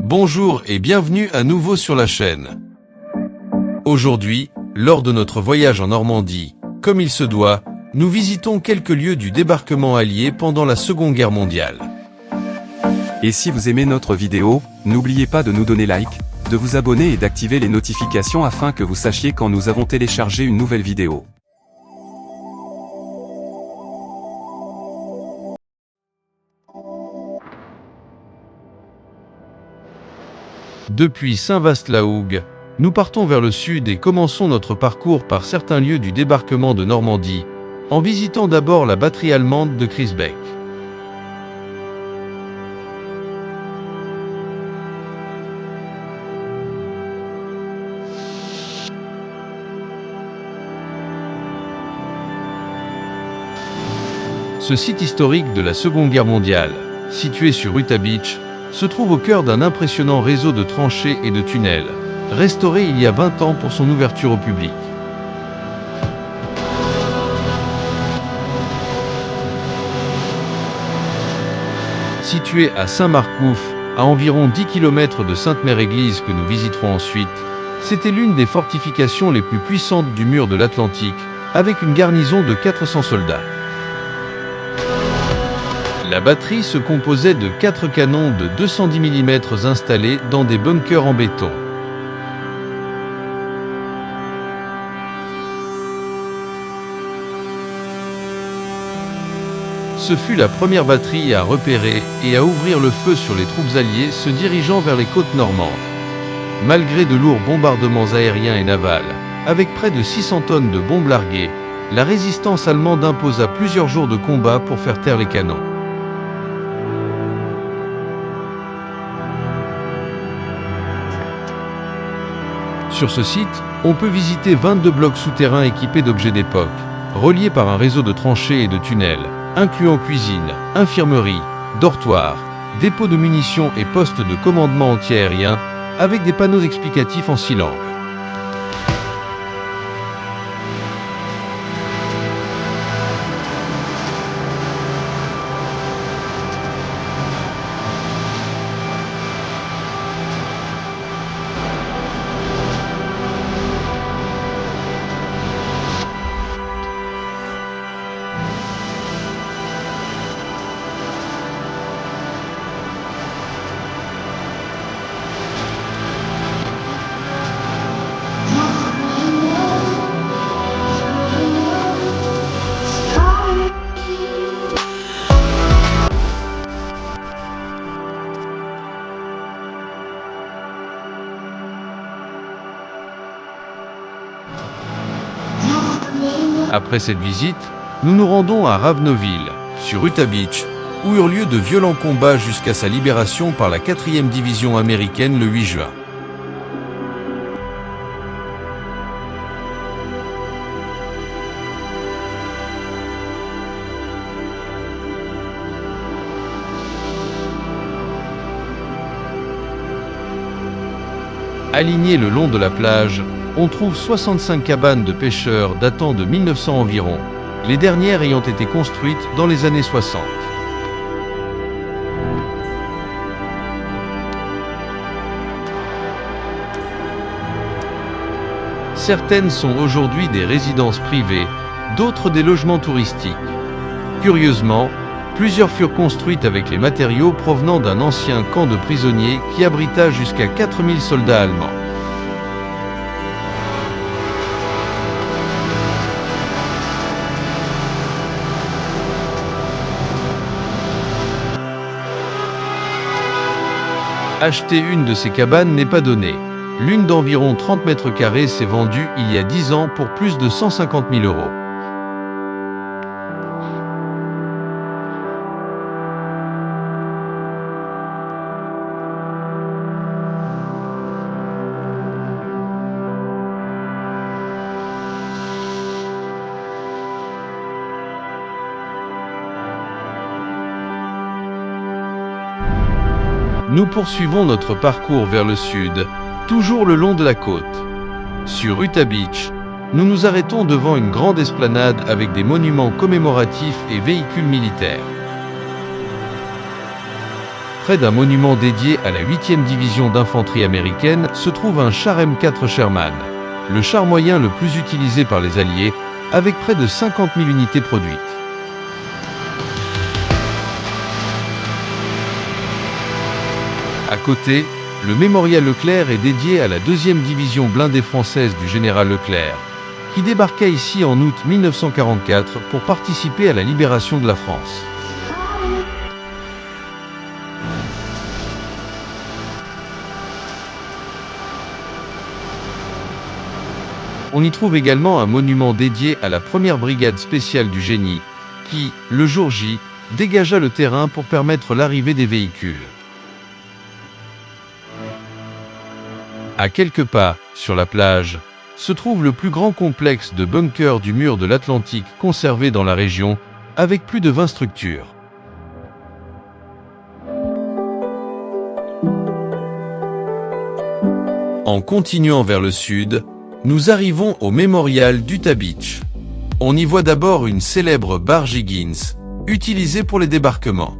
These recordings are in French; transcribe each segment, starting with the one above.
Bonjour et bienvenue à nouveau sur la chaîne. Aujourd'hui, lors de notre voyage en Normandie, comme il se doit, nous visitons quelques lieux du débarquement allié pendant la Seconde Guerre mondiale. Et si vous aimez notre vidéo, n'oubliez pas de nous donner like, de vous abonner et d'activer les notifications afin que vous sachiez quand nous avons téléchargé une nouvelle vidéo. Depuis Saint-Vaast-la-Hougue, nous partons vers le sud et commençons notre parcours par certains lieux du débarquement de Normandie, en visitant d'abord la batterie allemande de Crisbeck. Ce site historique de la Seconde Guerre mondiale, situé sur Utah Beach, se trouve au cœur d'un impressionnant réseau de tranchées et de tunnels, restauré il y a 20 ans pour son ouverture au public. Situé à Saint-Marcouf, à environ 10 km de Sainte-Mère-Église que nous visiterons ensuite, c'était l'une des fortifications les plus puissantes du mur de l'Atlantique, avec une garnison de 400 soldats. La batterie se composait de 4 canons de 210 mm installés dans des bunkers en béton. Ce fut la première batterie à repérer et à ouvrir le feu sur les troupes alliées se dirigeant vers les côtes normandes. Malgré de lourds bombardements aériens et navals, avec près de 600 tonnes de bombes larguées, la résistance allemande imposa plusieurs jours de combat pour faire taire les canons. Sur ce site, on peut visiter 22 blocs souterrains équipés d'objets d'époque, reliés par un réseau de tranchées et de tunnels, incluant cuisine, infirmerie, dortoirs, dépôts de munitions et postes de commandement anti-aérien, avec des panneaux explicatifs en 6 langues. Après cette visite, nous nous rendons à Raveneville, sur Utah Beach, où eurent lieu de violents combats jusqu'à sa libération par la 4e division américaine le 8 juin. Alignées le long de la plage, on trouve 65 cabanes de pêcheurs datant de 1900 environ, les dernières ayant été construites dans les années 60. Certaines sont aujourd'hui des résidences privées, d'autres des logements touristiques. Curieusement, plusieurs furent construites avec les matériaux provenant d'un ancien camp de prisonniers qui abrita jusqu'à 4000 soldats allemands. Acheter une de ces cabanes n'est pas donné. L'une d'environ 30 mètres carrés s'est vendue il y a 10 ans pour plus de 150 000 €. Nous poursuivons notre parcours vers le sud, toujours le long de la côte. Sur Utah Beach, nous nous arrêtons devant une grande esplanade avec des monuments commémoratifs et véhicules militaires. Près d'un monument dédié à la 8e division d'infanterie américaine se trouve un char M4 Sherman, le char moyen le plus utilisé par les Alliés, avec près de 50 000 unités produites. À côté, le mémorial Leclerc est dédié à la 2e division blindée française du général Leclerc, qui débarqua ici en août 1944 pour participer à la libération de la France. On y trouve également un monument dédié à la première brigade spéciale du génie, qui, le jour J, dégagea le terrain pour permettre l'arrivée des véhicules. À quelques pas, sur la plage, se trouve le plus grand complexe de bunkers du mur de l'Atlantique conservé dans la région, avec plus de 20 structures. En continuant vers le sud, nous arrivons au mémorial d'Utah Beach. On y voit d'abord une célèbre barge Higgins, utilisée pour les débarquements.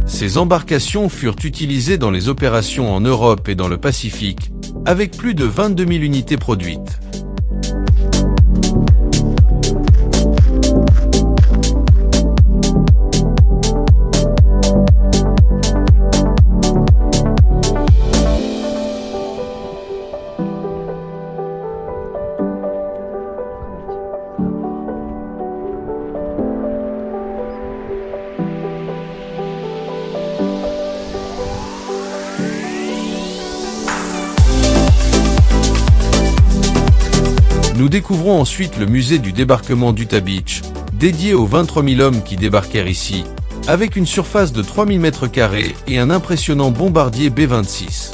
Ces embarcations furent utilisées dans les opérations en Europe et dans le Pacifique, avec plus de 22 000 unités produites. Nous découvrons ensuite le musée du débarquement d'Utah Beach, dédié aux 23 000 hommes qui débarquèrent ici, avec une surface de 3 000 m² et un impressionnant bombardier B-26.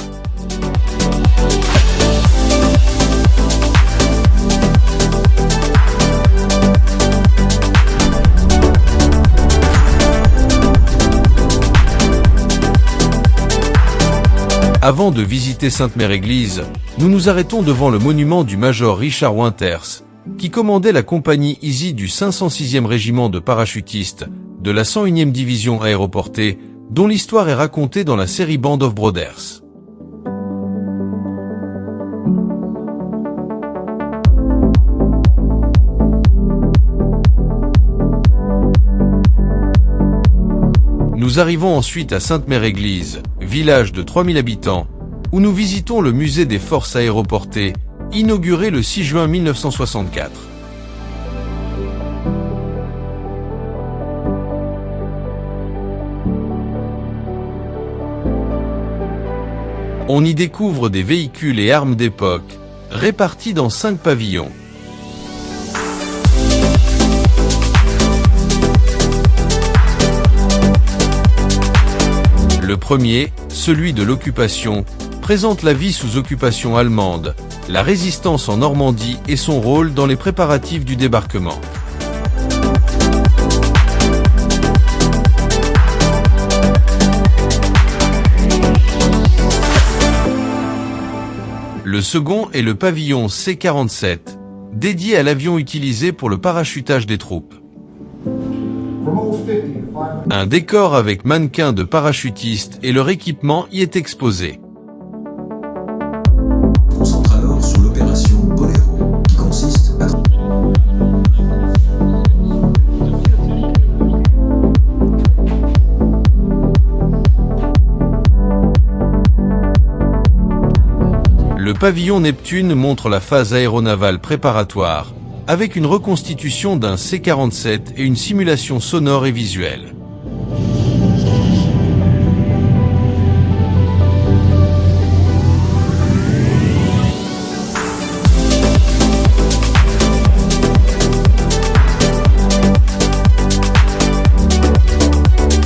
Avant de visiter Sainte-Mère-Église, nous nous arrêtons devant le monument du major Richard Winters, qui commandait la compagnie Easy du 506e régiment de parachutistes de la 101e division aéroportée, dont l'histoire est racontée dans la série Band of Brothers. Nous arrivons ensuite à Sainte-Mère-Église, village de 3000 habitants, où nous visitons le musée des forces aéroportées, inauguré le 6 juin 1964. On y découvre des véhicules et armes d'époque, répartis dans 5 pavillons. Le premier, celui de l'occupation, présente la vie sous occupation allemande, la résistance en Normandie et son rôle dans les préparatifs du débarquement. Le second est le pavillon C-47, dédié à l'avion utilisé pour le parachutage des troupes. Un décor avec mannequins de parachutistes et leur équipement y est exposé. On se concentre alors sur l'opération Boléro, qui consiste à... Le pavillon Neptune montre la phase aéronavale préparatoire, avec une reconstitution d'un C-47 et une simulation sonore et visuelle.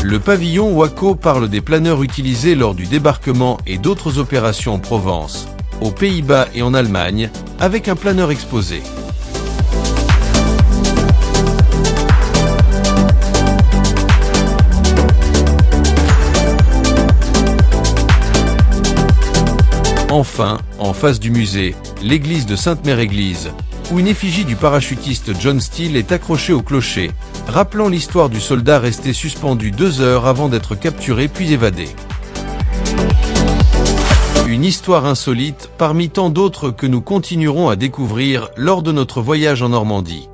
Le pavillon Waco parle des planeurs utilisés lors du débarquement et d'autres opérations en Provence, aux Pays-Bas et en Allemagne, avec un planeur exposé. Enfin, en face du musée, l'église de Sainte-Mère-Église, où une effigie du parachutiste John Steele est accrochée au clocher, rappelant l'histoire du soldat resté suspendu 2 heures avant d'être capturé puis évadé. Une histoire insolite parmi tant d'autres que nous continuerons à découvrir lors de notre voyage en Normandie.